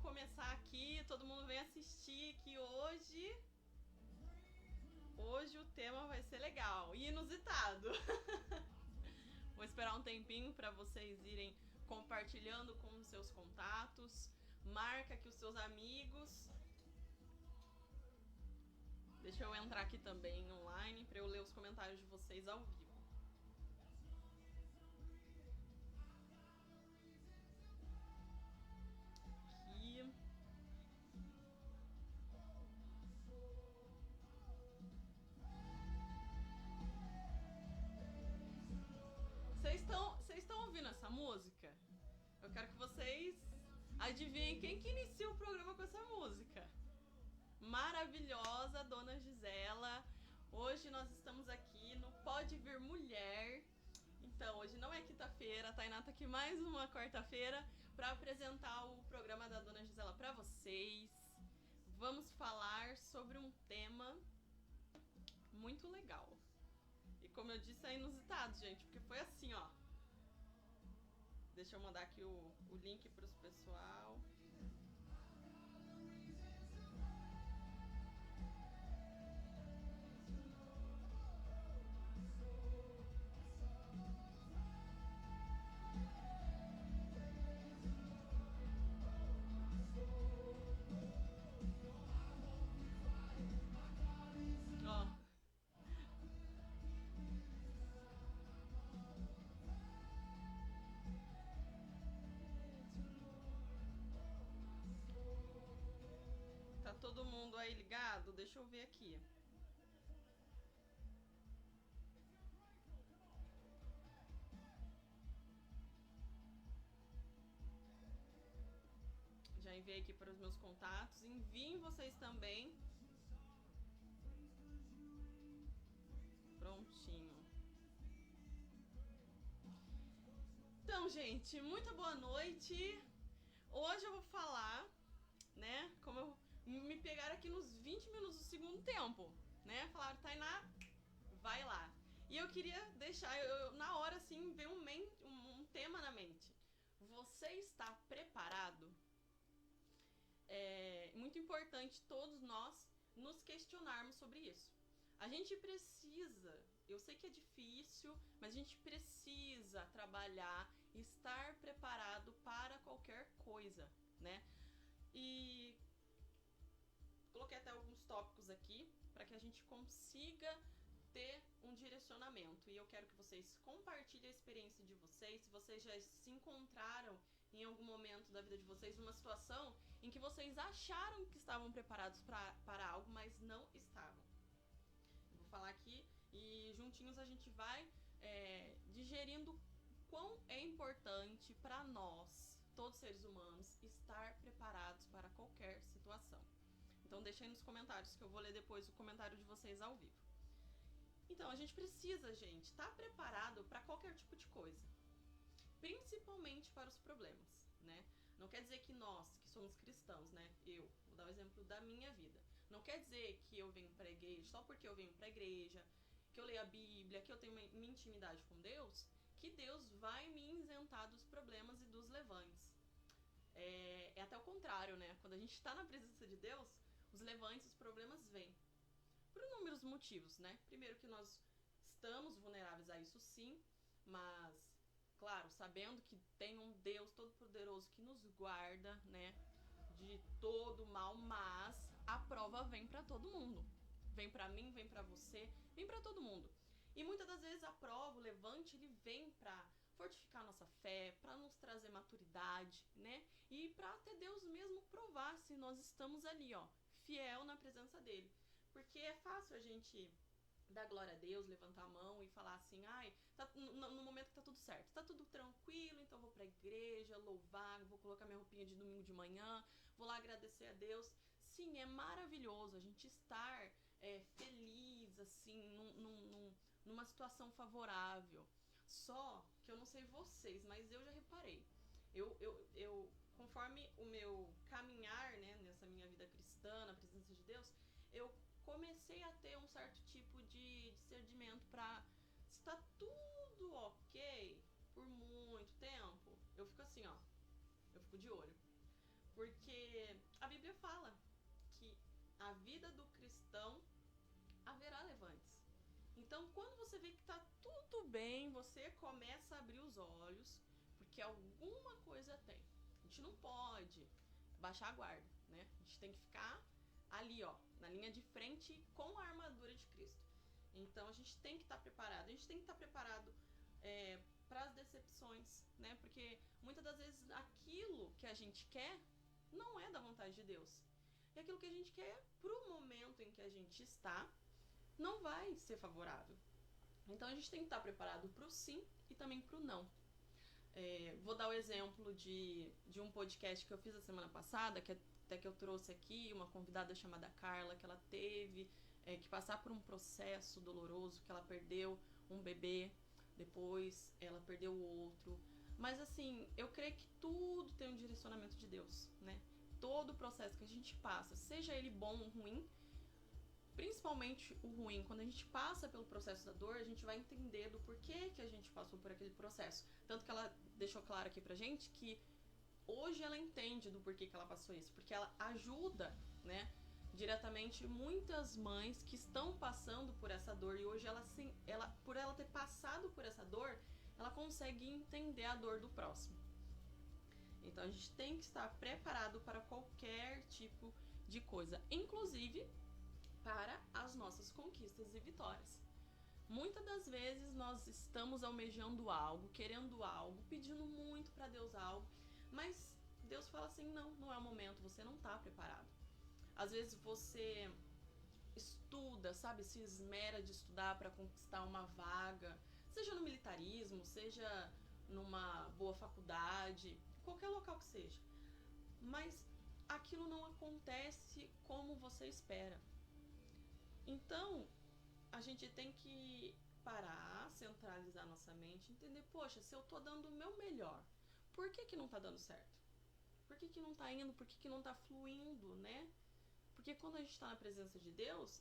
começar aqui, todo mundo vem assistir que hoje o tema vai ser legal e inusitado. Vou esperar um tempinho para vocês irem compartilhando com os seus contatos. Marca aqui os seus amigos. Deixa eu entrar aqui também online para eu ler os comentários de vocês ao vivo. Aqui. Vocês estão ouvindo essa música? Eu quero que vocês adivinhem quem que inicia o programa com essa música. Maravilhosa, Dona Gisela. Hoje nós estamos aqui no Pode Vir Mulher. Então, hoje não é quinta-feira, a Tainá tá aqui mais uma quarta-feira para apresentar o programa da Dona Gisela para vocês. Vamos falar sobre um tema muito legal. E como eu disse, é inusitado, gente, porque foi assim, ó. Deixa eu mandar aqui o link para os pessoal. Ó. Tá todo mundo aí ligado? Deixa eu ver aqui. Já enviei aqui para os meus contatos. Enviem vocês também. Prontinho. Então, gente, muito boa noite. Hoje eu vou falar, né, como eu me pegaram aqui nos 20 minutos do segundo tempo, né? Falaram, Tainá, vai lá. E eu queria deixar, na hora assim, ver um tema na mente. Você está preparado? É muito importante todos nós nos questionarmos sobre isso. A gente precisa, eu sei que é difícil, mas a gente precisa trabalhar, estar preparado para qualquer coisa, né? E coloquei até alguns tópicos aqui para que a gente consiga ter um direcionamento. E eu quero que vocês compartilhem a experiência de vocês, se vocês já se encontraram em algum momento da vida de vocês numa situação em que vocês acharam que estavam preparados para algo, mas não estavam. Eu vou falar aqui e juntinhos a gente vai digerindo quão é importante para nós, todos seres humanos, estar preparados para qualquer situação. Então deixa aí nos comentários que eu vou ler depois o comentário de vocês ao vivo. Então a gente precisa, gente, estar preparado para qualquer tipo de coisa. Principalmente para os problemas, né? Não quer dizer que nós, que somos cristãos, né? Eu vou dar o exemplo da minha vida. Não quer dizer que eu venho para a igreja, só porque eu venho para a igreja, que eu leio a Bíblia, que eu tenho minha intimidade com Deus, que Deus vai me isentar dos problemas e dos levantes. É até o contrário, né? Quando a gente está na presença de Deus, os levantes, os problemas vêm. Por inúmeros motivos, né? Primeiro que nós estamos vulneráveis a isso sim, mas, claro, sabendo que tem um Deus todo-poderoso que nos guarda, né, de todo mal, mas a prova vem pra todo mundo. Vem pra mim, vem pra você, vem pra todo mundo. E muitas das vezes a prova, o levante, ele vem pra fortificar a nossa fé, pra nos trazer maturidade, né? E pra até Deus mesmo provar se nós estamos ali, ó, fiel na presença dele. Porque é fácil a gente dar glória a Deus, levantar a mão e falar assim, ai, tá, no momento que tá tudo certo, tá tudo tranquilo, então eu vou pra igreja, louvar, vou colocar minha roupinha de domingo de manhã, vou lá agradecer a Deus. Sim, é maravilhoso a gente estar feliz, assim, numa situação favorável. Só que eu não sei vocês, mas eu já reparei. Eu conforme o meu caminhar, né, nessa minha vida cristã, na presença de Deus, eu comecei a ter um certo tipo de discernimento pra se tá tudo ok por muito tempo, eu fico assim, ó, eu fico de olho. Porque a Bíblia fala que a vida do cristão haverá levantes. Então, quando você vê que está tudo bem, você começa a abrir os olhos, porque alguma coisa tem. A gente não pode baixar a guarda, né? A gente tem que ficar ali, ó, na linha de frente com a armadura de Cristo. Então, a gente tem que estar preparado. A gente tem que estar preparado para as decepções, né? Porque muitas das vezes aquilo que a gente quer não é da vontade de Deus. E aquilo que a gente quer pro momento em que a gente está não vai ser favorável. Então a gente tem que estar preparado pro sim e também pro não. Vou dar o exemplo de um podcast que eu fiz a semana passada, que até que eu trouxe aqui, uma convidada chamada Carla, que ela teve que passar por um processo doloroso, que ela perdeu um bebê, depois ela perdeu o outro. Mas assim, eu creio que tudo tem um direcionamento de Deus, né? Todo o processo que a gente passa, seja ele bom ou ruim, principalmente o ruim, quando a gente passa pelo processo da dor, a gente vai entender do porquê que a gente passou por aquele processo. Tanto que ela deixou claro aqui pra gente que hoje ela entende do porquê que ela passou isso, porque ela ajuda, né, diretamente muitas mães que estão passando por essa dor, e hoje ela por ela ter passado por essa dor, ela consegue entender a dor do próximo. Então a gente tem que estar preparado para qualquer tipo de coisa, inclusive para as nossas conquistas e vitórias. Muitas das vezes nós estamos almejando algo, querendo algo, pedindo muito para Deus algo, mas Deus fala assim, não é o momento, você não está preparado. Às vezes você estuda, sabe, se esmera de estudar para conquistar uma vaga, seja no militarismo, seja numa boa faculdade, qualquer local que seja. Mas aquilo não acontece como você espera. Então, a gente tem que parar, centralizar nossa mente, entender, poxa, se eu tô dando o meu melhor, por que não tá dando certo? Por que não tá indo? Por que não tá fluindo, né? Porque quando a gente tá na presença de Deus,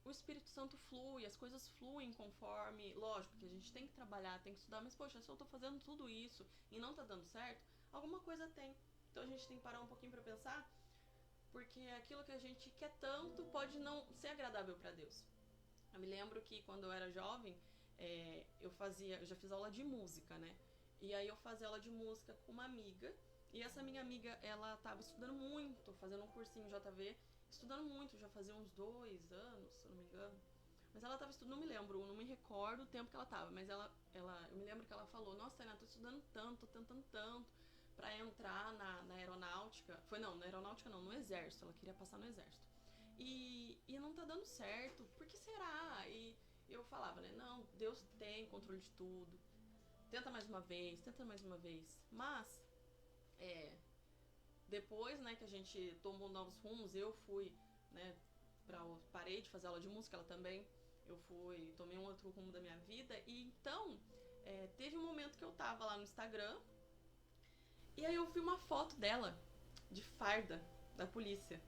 o Espírito Santo flui, as coisas fluem conforme, lógico que a gente tem que trabalhar, tem que estudar, mas poxa, se eu tô fazendo tudo isso e não tá dando certo, alguma coisa tem. Então a gente tem que parar um pouquinho pra pensar, porque aquilo que a gente quer tanto pode não ser agradável para Deus. Eu me lembro que quando eu era jovem, eu já fiz aula de música, né? E aí eu fazia aula de música com uma amiga, e essa minha amiga, ela tava estudando muito, fazendo um cursinho JV, estudando muito, já fazia uns 2 anos, se eu não me engano. Mas ela tava estudando, não me lembro, não me recordo o tempo que ela tava, mas eu me lembro que ela falou, nossa, Tainá, tô estudando tanto, tô tentando tanto pra entrar na aeronáutica. Na aeronáutica não, no exército, ela queria passar no exército. E não tá dando certo, por que será? E eu falava, né, não, Deus tem controle de tudo, tenta mais uma vez, mas, depois, né, que a gente tomou novos rumos, eu fui, né, parei de fazer aula de música, ela também, tomei um outro rumo da minha vida, e então, teve um momento que eu tava lá no Instagram, e aí eu vi uma foto dela, de farda, da polícia.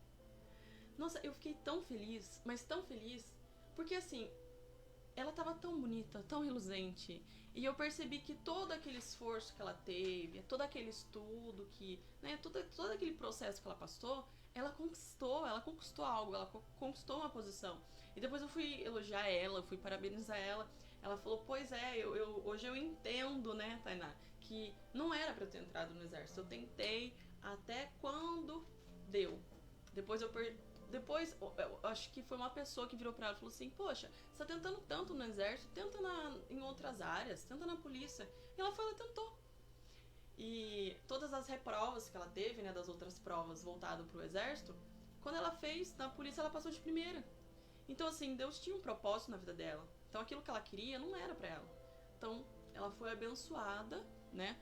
Nossa, eu fiquei tão feliz, mas tão feliz, porque assim, ela tava tão bonita, tão reluzente, e eu percebi que todo aquele esforço que ela teve, todo aquele estudo que, né, todo aquele processo que ela passou, ela conquistou algo, ela conquistou uma posição. E depois eu fui elogiar ela, fui parabenizar ela. Ela falou, pois é, hoje eu entendo, né, Tainá, que não era pra eu ter entrado no exército. Eu tentei até quando deu. Depois eu acho que foi uma pessoa que virou pra ela e falou assim, poxa, você tá tentando tanto no exército, tenta em outras áreas, tenta na polícia. E ela tentou. E todas as reprovas que ela teve, né, das outras provas voltado pro exército, quando ela fez na polícia, ela passou de primeira. Então, assim, Deus tinha um propósito na vida dela. Então, aquilo que ela queria não era pra ela. Então, ela foi abençoada, né,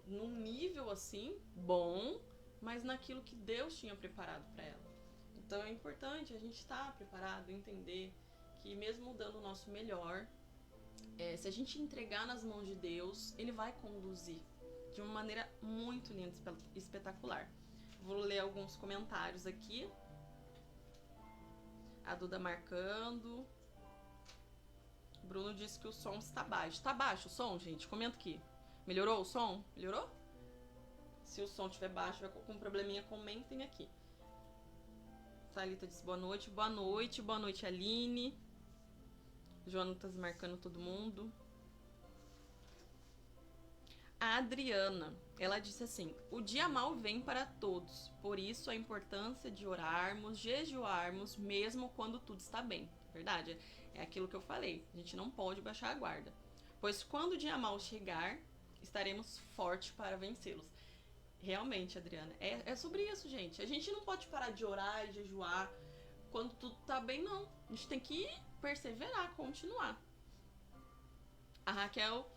num nível, assim, bom, mas naquilo que Deus tinha preparado para ela. Então é importante a gente estar preparado, entender que mesmo dando o nosso melhor, se a gente entregar nas mãos de Deus, Ele vai conduzir de uma maneira muito linda, espetacular. Vou ler alguns comentários aqui. A Duda marcando. Bruno disse que o som está baixo. Tá baixo o som, gente? Comenta aqui. Melhorou o som? Melhorou? Se o som estiver baixo, vai com probleminha, comentem aqui. Thalita diz boa noite. Boa noite, boa noite, Aline. Jonatas marcando todo mundo. A Adriana, ela disse assim: o dia mal vem para todos, por isso a importância de orarmos, jejuarmos, mesmo quando tudo está bem. Verdade, é aquilo que eu falei, a gente não pode baixar a guarda, pois quando o dia mal chegar, estaremos fortes para vencê-los. Realmente, Adriana, é sobre isso, gente. A gente não pode parar de orar e jejuar quando tudo tá bem, não. A gente tem que perseverar, continuar. A Raquel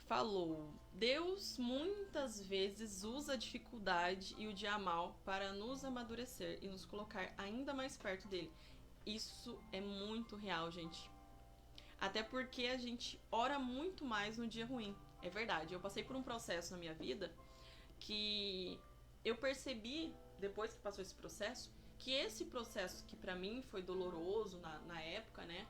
falou: Deus muitas vezes usa a dificuldade e o dia mal para nos amadurecer e nos colocar ainda mais perto dele. Isso é muito real, gente. Até porque a gente ora muito mais no dia ruim. É verdade, eu passei por um processo na minha vida que eu percebi, depois que passou esse processo, que esse processo que pra mim foi doloroso na época, né,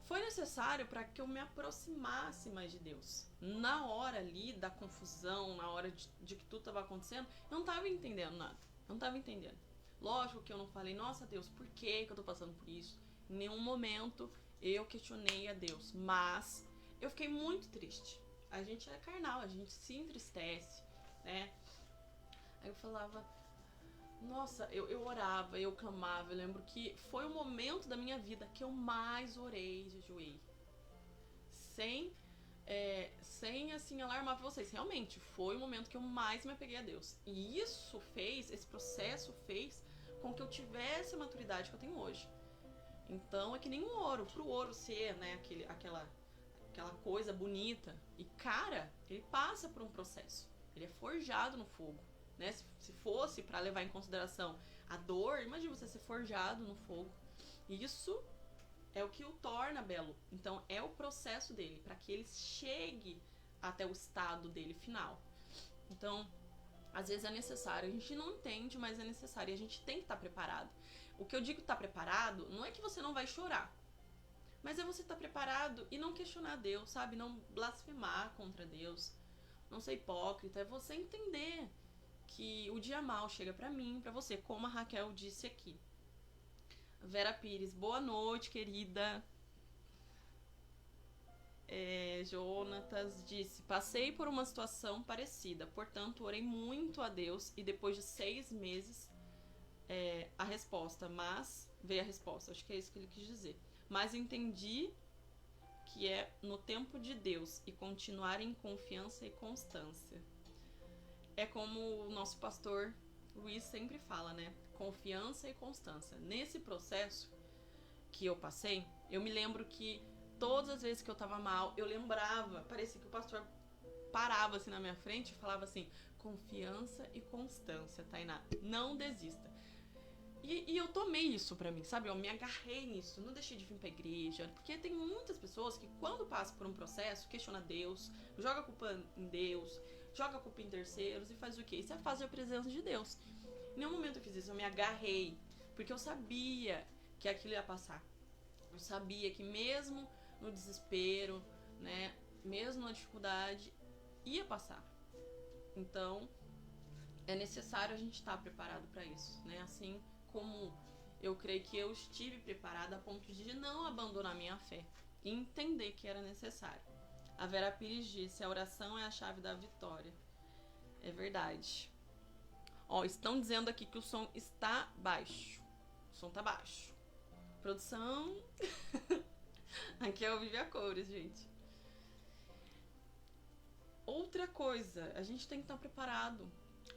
foi necessário para que eu me aproximasse mais de Deus. Na hora ali da confusão, na hora de que tudo estava acontecendo, eu não tava entendendo nada. Não tava entendendo. Lógico que eu não falei, nossa Deus, por que eu tô passando por isso? Em nenhum momento eu questionei a Deus, mas eu fiquei muito triste. A gente é carnal, a gente se entristece, né? Aí eu falava, nossa, eu orava, eu clamava. Eu lembro que foi o momento da minha vida que eu mais orei e jejuei. Sem assim, alarmar pra vocês. Realmente, foi o momento que eu mais me apeguei a Deus. E isso fez, esse processo fez com que eu tivesse a maturidade que eu tenho hoje. Então, é que nem um ouro. Pro ouro ser, né, aquela coisa bonita e cara, ele passa por um processo. Ele é forjado no fogo. Né? Se fosse para levar em consideração a dor, imagina você ser forjado no fogo. Isso é o que o torna belo. Então é o processo dele, para que ele chegue até o estado dele final. Então, às vezes é necessário, a gente não entende, mas é necessário e a gente tem que estar preparado. O que eu digo estar preparado não é que você não vai chorar, mas é você estar preparado e não questionar Deus, sabe? Não blasfemar contra Deus, não ser hipócrita, é você entender que o dia mal chega pra mim, pra você, como a Raquel disse aqui. Vera Pires, boa noite, querida. Jonatas disse: passei por uma situação parecida, portanto orei muito a Deus e depois de 6 meses a resposta, mas veio a resposta, acho que é isso que ele quis dizer. Mas entendi que é no tempo de Deus e continuar em confiança e constância. É como o nosso pastor Luiz sempre fala, né? Confiança e constância. Nesse processo que eu passei, eu me lembro que todas as vezes que eu tava mal, eu lembrava, parecia que o pastor parava assim na minha frente e falava assim: confiança e constância, Tainá, não desista. E eu tomei isso pra mim, sabe? Eu me agarrei nisso, não deixei de vir pra igreja. Porque tem muitas pessoas que quando passam por um processo, questiona Deus, joga a culpa em Deus, joga a culpa em terceiros e faz o quê? Isso é afasta a presença de Deus. Em nenhum momento eu fiz isso, eu me agarrei, porque eu sabia que aquilo ia passar. Eu sabia que mesmo no desespero, né, mesmo na dificuldade, ia passar. Então, é necessário a gente estar preparado para isso, né? Assim como eu creio que eu estive preparada a ponto de não abandonar minha fé e entender que era necessário. A Vera Pires disse: a oração é a chave da vitória. É verdade. Ó, estão dizendo aqui que o som está baixo. O som tá baixo. Produção. Aqui é o Vive a Cores, gente. Outra coisa, a gente tem que estar preparado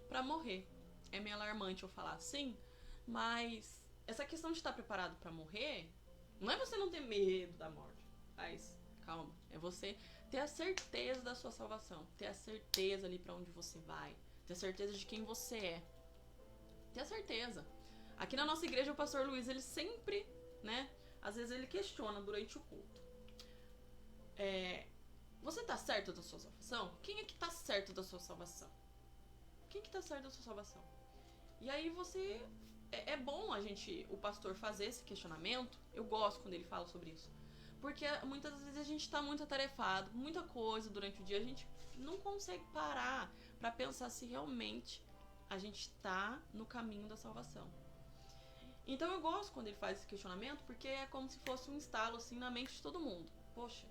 pra morrer. É meio alarmante eu falar assim, mas essa questão de estar preparado pra morrer não é você não ter medo da morte. Mas calma, é você ter a certeza da sua salvação, ter a certeza ali pra onde você vai, ter a certeza de quem você é. Ter a certeza. Aqui na nossa igreja o pastor Luiz, ele sempre, né, às vezes ele questiona durante o culto. Você tá certo da sua salvação? Quem é que tá certo da sua salvação? Quem que tá certo da sua salvação? E aí você... É bom o pastor fazer esse questionamento. Eu gosto quando ele fala sobre isso. Porque muitas vezes a gente tá muito atarefado, muita coisa durante o dia, a gente não consegue parar pra pensar se realmente a gente tá no caminho da salvação. Então eu gosto quando ele faz esse questionamento, porque é como se fosse um estalo assim na mente de todo mundo. Poxa,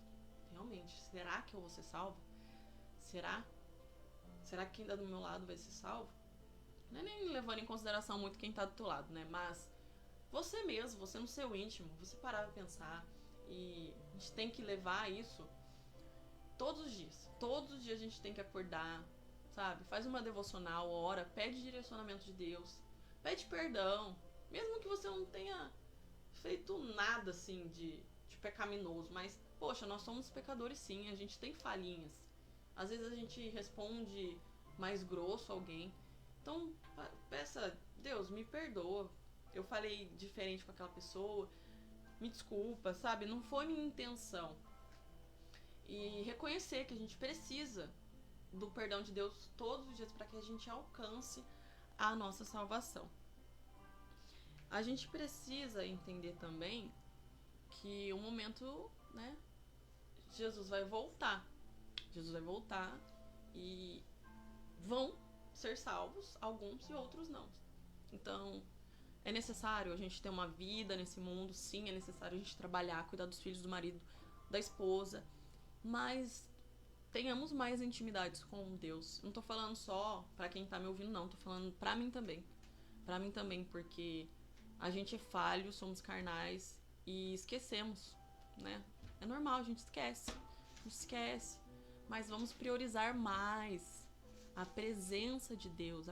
realmente, será que eu vou ser salvo? Será? Será que quem tá do meu lado vai ser salvo? Não é nem levando em consideração muito quem tá do teu lado, né? Mas você mesmo, você no seu íntimo, você parar pra pensar. E a gente tem que levar isso todos os dias. Todos os dias a gente tem que acordar, sabe? Faz uma devocional, ora, pede direcionamento de Deus, pede perdão. Mesmo que você não tenha feito nada assim de pecaminoso, mas, poxa, nós somos pecadores sim, a gente tem falhinhas. Às vezes a gente responde mais grosso a alguém. Então, peça, Deus, me perdoa. Eu falei diferente com aquela pessoa. Me desculpa, sabe? Não foi minha intenção. E reconhecer que a gente precisa do perdão de Deus todos os dias para que a gente alcance a nossa salvação. A gente precisa entender também que um momento, né, Jesus vai voltar. Jesus vai voltar e vão ser salvos, alguns e outros não. Então, é necessário a gente ter uma vida nesse mundo, sim, é necessário a gente trabalhar, cuidar dos filhos, do marido, da esposa, mas tenhamos mais intimidades com Deus. Não tô falando só pra quem tá me ouvindo, não, tô falando pra mim também. Pra mim também, porque a gente é falho, somos carnais e esquecemos, né? É normal, a gente esquece, mas vamos priorizar mais a presença de Deus,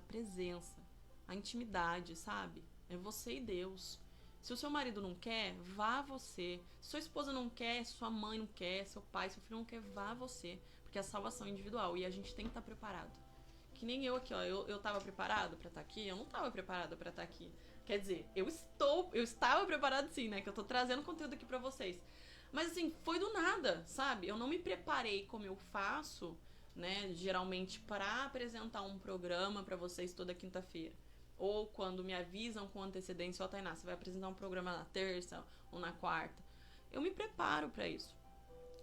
a intimidade, sabe? É você e Deus. Se o seu marido não quer, vá você. Se sua esposa não quer, se sua mãe não quer, seu pai, seu filho não quer, vá você. Porque a salvação é individual e a gente tem que estar preparado. Que nem eu aqui, ó. Eu tava preparado pra estar aqui? Eu não tava preparada pra estar aqui. Quer dizer, eu estava preparado sim, né? Que eu tô trazendo conteúdo aqui pra vocês. Mas assim, foi do nada, sabe? Eu não me preparei como eu faço, né? Geralmente para apresentar um programa pra vocês toda quinta-feira. Ou quando me avisam com antecedência, ó, Tainá, você vai apresentar um programa na terça ou na quarta. Eu me preparo pra isso.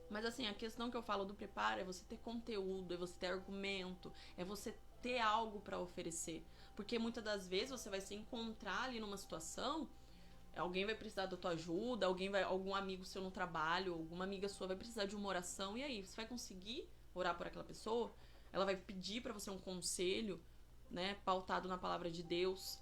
Mas assim, a questão que eu falo do preparo é você ter conteúdo, é você ter argumento, é você ter algo pra oferecer. Porque muitas das vezes você vai se encontrar ali numa situação, alguém vai precisar da tua ajuda, algum amigo seu no trabalho, alguma amiga sua vai precisar de uma oração, e aí, você vai conseguir orar por aquela pessoa? Ela vai pedir pra você um conselho, né, pautado na palavra de Deus.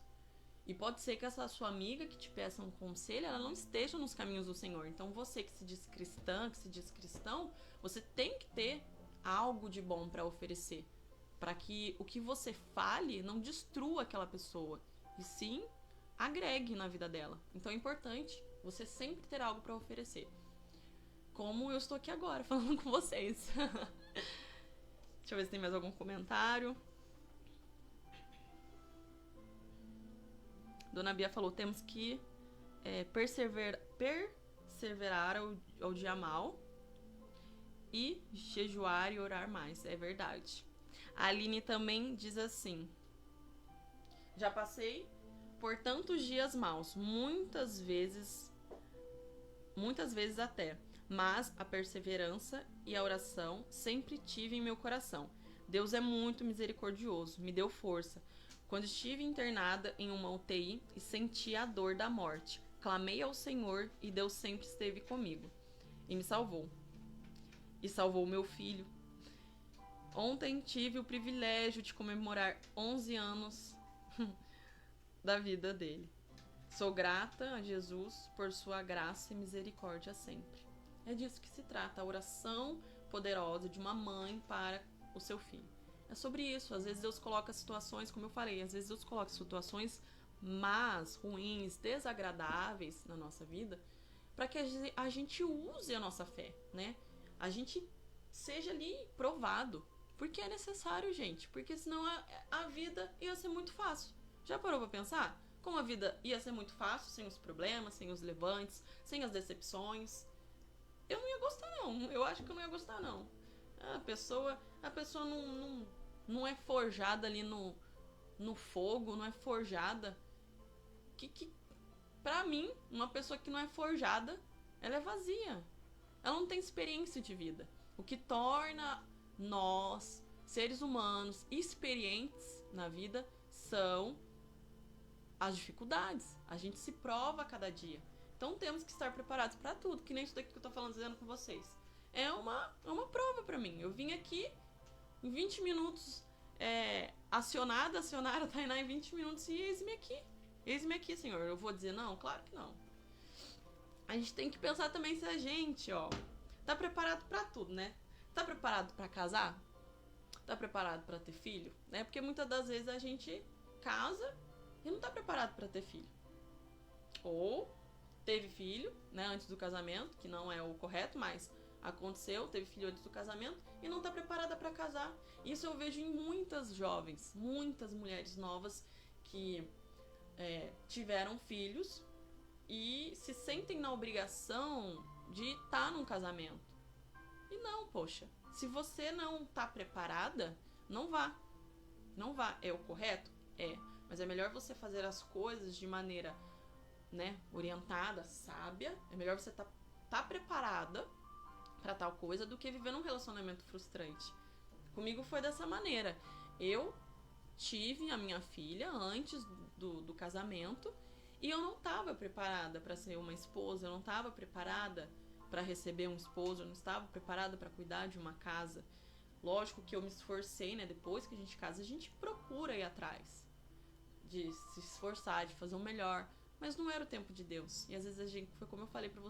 E pode ser que essa sua amiga que te peça um conselho, ela não esteja nos caminhos do Senhor. Então você que se diz cristã, que se diz cristão, você tem que ter algo de bom para oferecer, para que o que você fale não destrua aquela pessoa, e sim agregue na vida dela. Então é importante você sempre ter algo para oferecer. Como eu estou aqui agora falando com vocês. Deixa eu ver se tem mais algum comentário. Dona Bia falou, temos que perseverar ao dia mal e jejuar e orar mais. É verdade. A Aline também diz assim, já passei por tantos dias maus, muitas vezes até, mas a perseverança e a oração sempre tive em meu coração. Deus é muito misericordioso, me deu força. Quando estive internada em uma UTI e senti a dor da morte, clamei ao Senhor e Deus sempre esteve comigo e me salvou. E salvou meu filho. Ontem tive o privilégio de comemorar 11 anos da vida dele. Sou grata a Jesus por sua graça e misericórdia sempre. É disso que se trata, a oração poderosa de uma mãe para o seu filho. É sobre isso. Às vezes Deus coloca situações, como eu falei, às vezes Deus coloca situações más, ruins, desagradáveis na nossa vida, para que a gente use a nossa fé, né? A gente seja ali provado. Porque é necessário, gente. Porque senão a vida ia ser muito fácil. Já parou pra pensar? Como a vida ia ser muito fácil, sem os problemas, sem os levantes, sem as decepções. Eu não ia gostar, não. Eu acho que eu não ia gostar, não. A pessoa não é forjada ali no fogo, não é forjada. Pra mim, uma pessoa que não é forjada, ela é vazia. ela não tem experiência de vida. O que torna nós, seres humanos, experientes na vida são as dificuldades. A gente se prova a cada dia. Então temos que estar preparados para tudo, que nem isso daqui que eu tô dizendo com vocês. É uma prova para mim. Eu vim aqui em 20 minutos, acionaram a Tainá em 20 minutos e eis-me aqui. Eis-me aqui, Senhor. Eu vou dizer não? Claro que não. A gente tem que pensar também se a gente, tá preparado para tudo, né? Tá preparado para casar? Tá preparado para ter filho? Né? Porque muitas das vezes a gente casa e não tá preparado para ter filho. Ou teve filho, né, antes do casamento, que não é o correto, mas aconteceu, teve filho antes do casamento e não tá preparada para casar. Isso eu vejo em muitas jovens, muitas mulheres novas que tiveram filhos e se sentem na obrigação de estar num casamento. E não, poxa, se você não tá preparada, não vá. Não vá. É o correto? É. Mas é melhor você fazer as coisas de maneira, né, orientada, sábia. É melhor você tá preparada pra tal coisa do que viver num relacionamento frustrante. Comigo foi dessa maneira. Eu tive a minha filha antes do casamento e eu não estava preparada para ser uma esposa, eu não estava preparada para receber um esposo, eu não estava preparada para cuidar de uma casa. Lógico que eu me esforcei, né? Depois que a gente casa, a gente procura ir atrás de se esforçar, de fazer o melhor, mas não era o tempo de Deus. E às vezes a gente, foi como eu falei para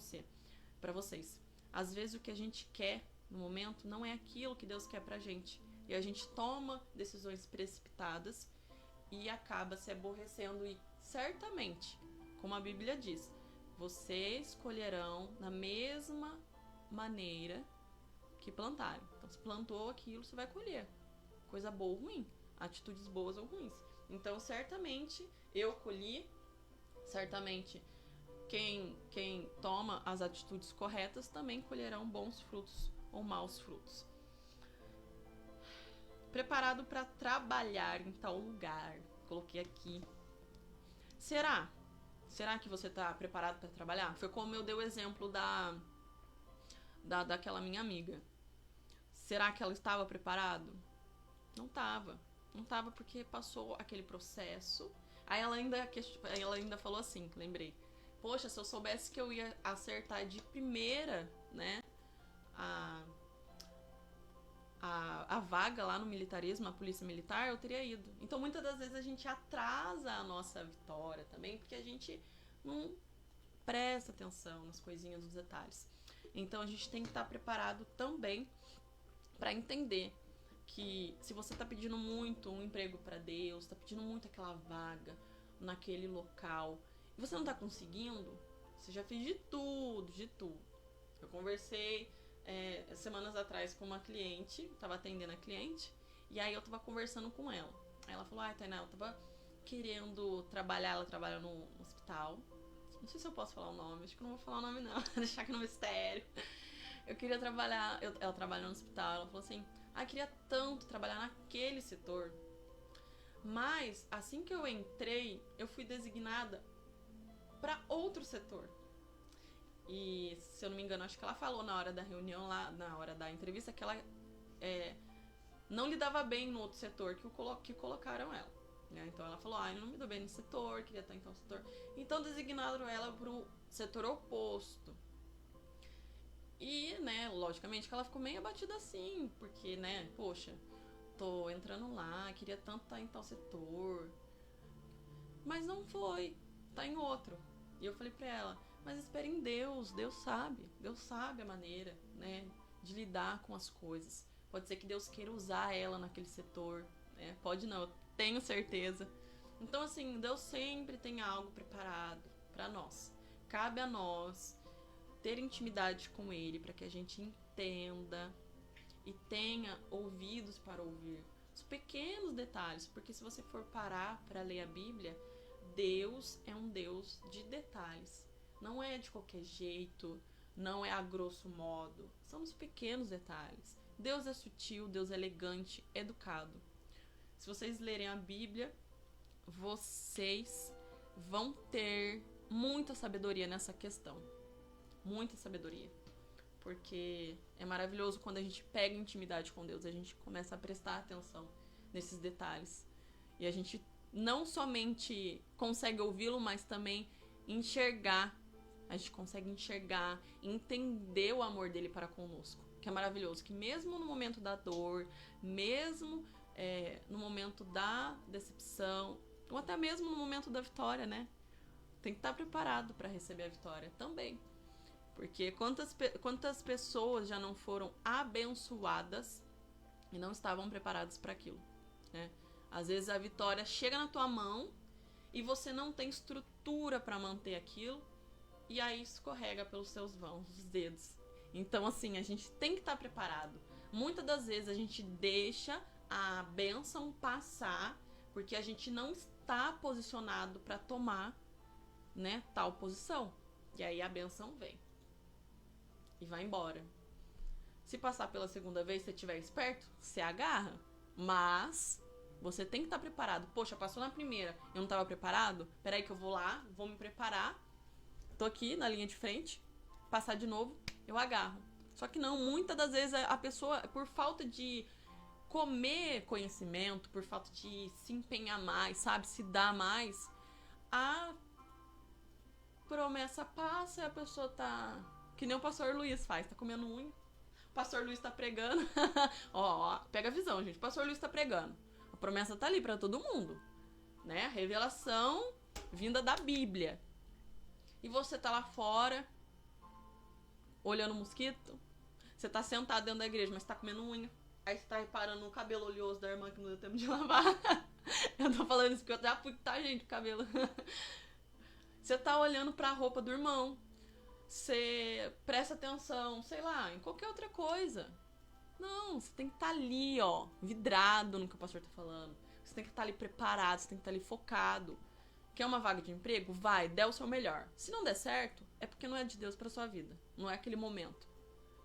vocês, às vezes o que a gente quer no momento não é aquilo que Deus quer pra gente. E a gente toma decisões precipitadas e acaba se aborrecendo. E certamente, como a Bíblia diz, vocês colherão da mesma maneira que plantaram. Então, se plantou aquilo, você vai colher. Coisa boa ou ruim. Atitudes boas ou ruins. Então, certamente, eu colhi. Certamente, quem toma as atitudes corretas também colherão bons frutos ou maus frutos. Preparado para trabalhar em tal lugar. Coloquei aqui. Será que você está preparado para trabalhar? Foi como eu dei o exemplo daquela minha amiga. Será que ela estava preparada? Não estava. Não estava porque passou aquele processo. Aí ela ainda falou assim, lembrei. Poxa, se eu soubesse que eu ia acertar de primeira, né, a vaga lá no militarismo, a polícia militar, eu teria ido. Então, muitas das vezes a gente atrasa a nossa vitória também, porque a gente não presta atenção nas coisinhas, nos detalhes. Então, a gente tem que estar preparado também para entender que se você está pedindo muito um emprego para Deus, está pedindo muito aquela vaga naquele local, e você não está conseguindo, você já fez de tudo. Eu conversei semanas atrás com uma cliente, tava atendendo a cliente, e aí eu tava conversando com ela. Aí ela falou, Tainá, eu tava querendo trabalhar, ela trabalha no hospital. Não sei se eu posso falar o nome, acho que eu não vou falar o nome não, deixar aqui no mistério. Eu queria trabalhar, ela trabalha no hospital, ela falou assim, queria tanto trabalhar naquele setor. Mas, assim que eu entrei, eu fui designada para outro setor. E, se eu não me engano, acho que ela falou na hora da reunião, lá na hora da entrevista, que ela não lidava bem no outro setor que colocaram ela. Né? Então ela falou, eu não me dou bem nesse setor, queria estar em tal setor. Então designaram ela pro setor oposto. E, né, logicamente que ela ficou meio abatida assim, porque, né, poxa, tô entrando lá, queria tanto estar em tal setor. Mas não foi, tá em outro. E eu falei pra ela, mas espere em Deus sabe a maneira, né, de lidar com as coisas. Pode ser que Deus queira usar ela naquele setor, né? Pode não, eu tenho certeza. Então, assim, Deus sempre tem algo preparado pra nós. Cabe a nós ter intimidade com Ele para que a gente entenda e tenha ouvidos para ouvir os pequenos detalhes, porque se você for parar para ler a Bíblia, Deus é um Deus de detalhes. Não é de qualquer jeito, não é a grosso modo. São os pequenos detalhes. Deus é sutil, Deus é elegante, educado. Se vocês lerem a Bíblia, vocês vão ter muita sabedoria nessa questão. Muita sabedoria. porque é maravilhoso quando a gente pega intimidade com Deus, a gente começa a prestar atenção nesses detalhes. E a gente não somente consegue ouvi-lo, mas também enxergar. A gente consegue enxergar, entender o amor dele para conosco, que é maravilhoso, que mesmo no momento da dor, mesmo no momento da decepção, ou até mesmo no momento da vitória, né? Tem que estar preparado para receber a vitória também. Porque quantas pessoas já não foram abençoadas e não estavam preparadas para aquilo, né? Às vezes a vitória chega na tua mão e você não tem estrutura para manter aquilo, e aí escorrega pelos seus vãos, os dedos. Então, assim, a gente tem que estar preparado. Muitas das vezes a gente deixa a bênção passar porque a gente não está posicionado para tomar, né, tal posição. E aí a bênção vem e vai embora. Se passar pela segunda vez, se você estiver esperto, você agarra. Mas você tem que estar preparado. Poxa, passou na primeira, eu não estava preparado? Peraí que eu vou lá, vou me preparar. Tô aqui na linha de frente, passar de novo, eu agarro. Só que não, muitas das vezes a pessoa, por falta de comer conhecimento, por falta de se empenhar mais, sabe, se dar mais, a promessa passa e a pessoa tá... Que nem o pastor Luiz faz, tá comendo unha. O pastor Luiz tá pregando. ó, pega a visão, gente. O pastor Luiz tá pregando. A promessa tá ali pra todo mundo, né? A revelação vinda da Bíblia. E você tá lá fora, olhando o mosquito. Você tá sentado dentro da igreja, mas tá comendo unha. Aí você tá reparando no cabelo oleoso da irmã que não deu tempo de lavar. Eu tô falando isso porque eu já fui, tá, gente, o cabelo. Você tá olhando pra roupa do irmão. Você presta atenção, sei lá, em qualquer outra coisa. Não, você tem que estar ali, ó, vidrado no que o pastor tá falando. Você tem que estar ali preparado, você tem que estar ali focado. Quer uma vaga de emprego? Vai, dê o seu melhor. Se não der certo, é porque não é de Deus pra sua vida. Não é aquele momento.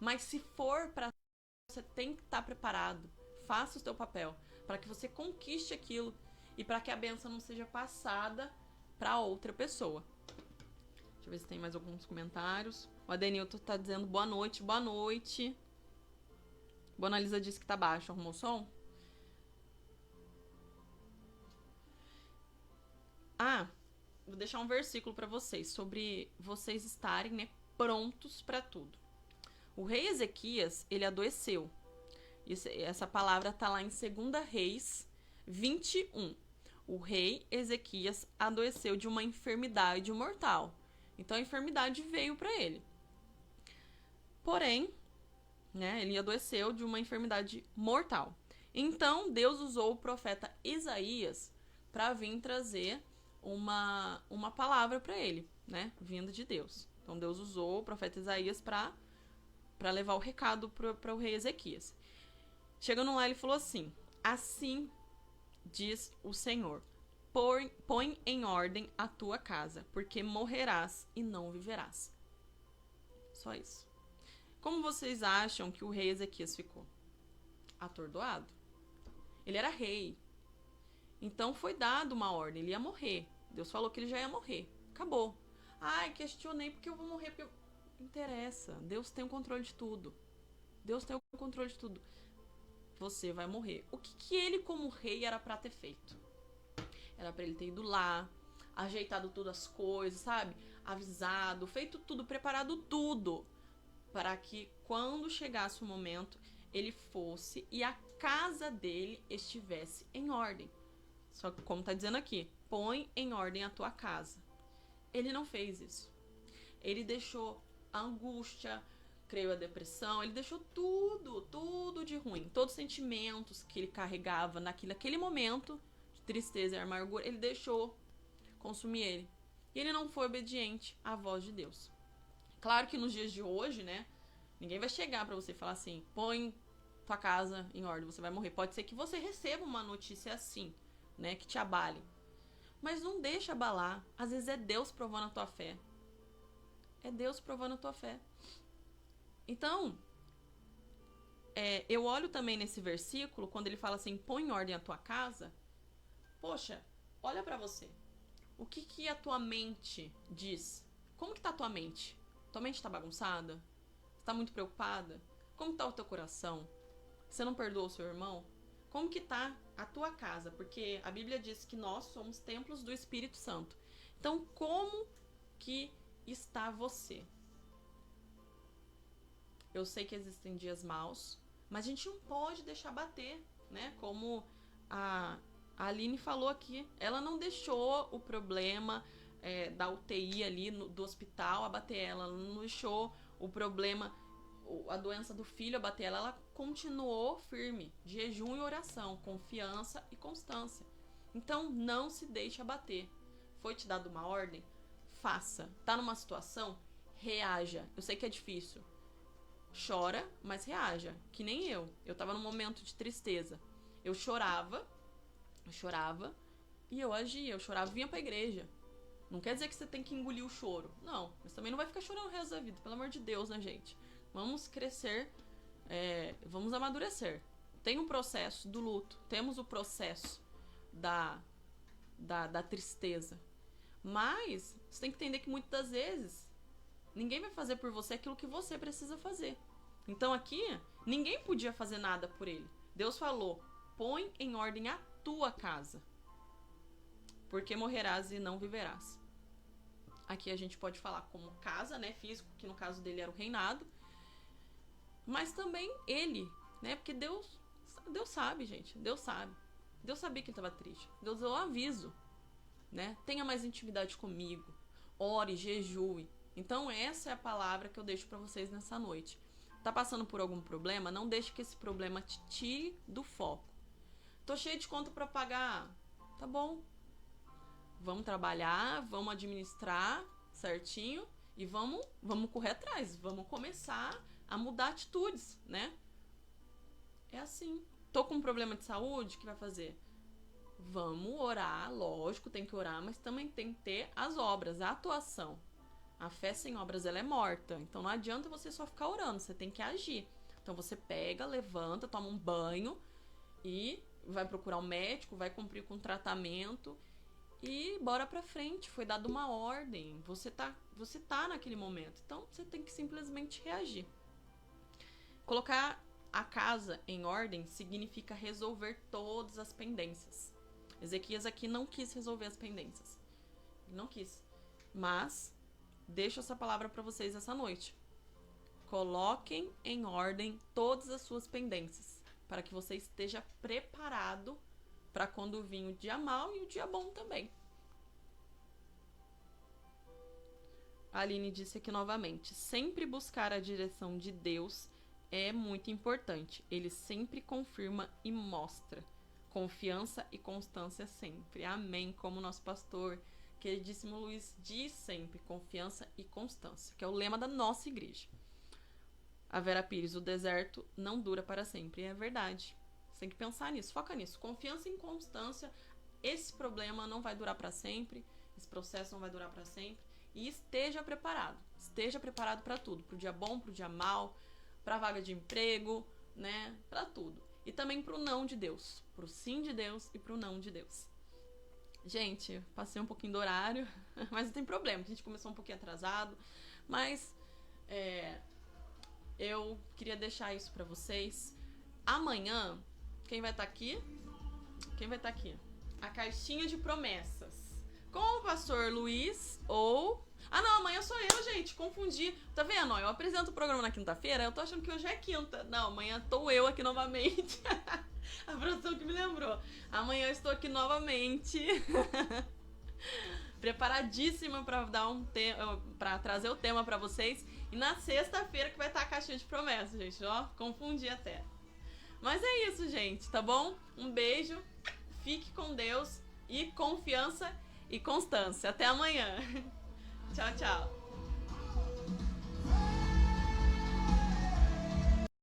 Mas se for pra você tem que estar preparado. Faça o seu papel para que você conquiste aquilo e para que a bênção não seja passada para outra pessoa. Deixa eu ver se tem mais alguns comentários. O Adenilton tá dizendo boa noite, boa noite. Bona Lisa disse que tá baixo. Arrumou o som? Ah, vou deixar um versículo para vocês sobre vocês estarem, né, prontos para tudo. O rei Ezequias, ele adoeceu. Essa palavra tá lá em 2 Reis 21. O rei Ezequias adoeceu de uma enfermidade mortal. Então a enfermidade veio para ele. Porém, né, ele adoeceu de uma enfermidade mortal. Então Deus usou o profeta Isaías para vir trazer uma palavra para ele, né, vinda de Deus. Então Deus usou o profeta Isaías para levar o recado para o rei Ezequias. Chegando lá, ele falou assim: assim diz o Senhor, põe em ordem a tua casa, porque morrerás e não viverás. Só isso. Como vocês acham que o rei Ezequias ficou? Atordoado. Ele era rei. Então foi dada uma ordem, ele ia morrer. Deus falou que ele já ia morrer. Acabou. Ai, questionei porque eu vou morrer, porque não interessa. Deus tem o controle de tudo. Deus tem o controle de tudo. Você vai morrer. O que ele como rei era pra ter feito? Era pra ele ter ido lá, ajeitado todas as coisas, sabe? Avisado, feito tudo, preparado tudo, para que quando chegasse o momento, ele fosse e a casa dele estivesse em ordem. Só que como tá dizendo aqui, põe em ordem a tua casa. Ele não fez isso. Ele deixou a angústia, creio a depressão, ele deixou tudo de ruim. Todos os sentimentos que ele carregava naquele momento de tristeza e amargura, ele deixou consumir ele. E ele não foi obediente à voz de Deus. Claro que nos dias de hoje, né, ninguém vai chegar pra você e falar assim, põe tua casa em ordem, você vai morrer. Pode ser que você receba uma notícia assim, né, que te abale. Mas não deixa abalar. Às vezes é Deus provando a tua fé. É Deus provando a tua fé. Então, eu olho também nesse versículo, quando ele fala assim, põe em ordem a tua casa. Poxa, olha pra você. O que a tua mente diz? Como que tá a tua mente? Tua mente tá bagunçada? Você tá muito preocupada? Como tá o teu coração? Você não perdoou o seu irmão? Como que tá a tua casa? Porque a Bíblia diz que nós somos templos do Espírito Santo. Então, como que está você? Eu sei que existem dias maus, mas a gente não pode deixar bater, né? Como a Aline falou aqui, ela não deixou o problema da UTI ali, do hospital, abater ela. Ela não deixou o problema, a doença do filho abater ela. Ela continuou firme, jejum e oração, confiança e constância. Então, não se deixe abater. Foi te dado uma ordem? Faça. Tá numa situação? Reaja. Eu sei que é difícil. Chora, mas reaja. Que nem eu. Eu tava num momento de tristeza. Eu chorava e eu agia. Eu chorava e vinha pra igreja. Não quer dizer que você tem que engolir o choro. Não, mas também não vai ficar chorando o resto da vida. Pelo amor de Deus, né, gente? Vamos crescer, vamos amadurecer. Tem um processo do luto. Temos o processo da tristeza. Mas você tem que entender que muitas vezes ninguém vai fazer por você aquilo que você precisa fazer. Então aqui, ninguém podia fazer nada por ele. Deus falou, põe em ordem a tua casa, porque morrerás e não viverás. Aqui a gente pode falar como casa, né, físico, que no caso dele era o reinado, mas também ele, né, porque Deus sabe, gente, Deus sabe. Deus sabia que ele estava triste. Deus deu um aviso, né, tenha mais intimidade comigo, ore, jejue. Então essa é a palavra que eu deixo pra vocês nessa noite. Tá passando por algum problema? Não deixe que esse problema te tire do foco. Tô cheio de conta pra pagar. Tá bom. Vamos trabalhar, vamos administrar certinho e vamos correr atrás. Vamos começar a mudar atitudes, né? É assim. Tô com um problema de saúde, o que vai fazer? Vamos orar, lógico, tem que orar, mas também tem que ter as obras, a atuação. A fé sem obras, ela é morta. Então não adianta você só ficar orando, você tem que agir. Então você pega, levanta, toma um banho e vai procurar um médico, vai cumprir com o tratamento e bora pra frente. Foi dada uma ordem, você tá naquele momento. Então você tem que simplesmente reagir. Colocar a casa em ordem significa resolver todas as pendências. Ezequias aqui não quis resolver as pendências. Ele não quis. Mas deixo essa palavra para vocês essa noite. Coloquem em ordem todas as suas pendências, para que você esteja preparado para quando vir o dia mau e o dia bom também. A Aline disse aqui novamente, sempre buscar a direção de Deus é muito importante. Ele sempre confirma e mostra. Confiança e constância sempre. Amém. Como nosso pastor queridíssimo Luiz diz sempre, confiança e constância, que é o lema da nossa igreja. A Vera Pires, o deserto não dura para sempre. E é verdade. Você tem que pensar nisso, foca nisso. Confiança e constância. Esse problema não vai durar para sempre. Esse processo não vai durar para sempre. E esteja preparado. Esteja preparado para tudo. Para o dia bom, para o dia mau, para a vaga de emprego, né? Para tudo. E também para o não de Deus. Para o sim de Deus e para o não de Deus. Gente, passei um pouquinho do horário, mas não tem problema, a gente começou um pouquinho atrasado, mas eu queria deixar isso pra vocês. Amanhã, quem vai estar aqui? Quem vai estar aqui? A caixinha de promessas. Com o pastor Luiz ou... Ah, não, amanhã sou eu, gente, confundi. Tá vendo? Ó, eu apresento o programa na quinta-feira, eu tô achando que hoje é quinta. Não, amanhã tô eu aqui novamente. A produção que me lembrou. Amanhã eu estou aqui novamente. Preparadíssima pra dar pra trazer o tema pra vocês. E na sexta-feira que vai estar a caixinha de promessas, gente. Ó, confundi até. Mas é isso, gente, tá bom? Um beijo, fique com Deus e confiança e constância. Até amanhã. Tchau, tchau.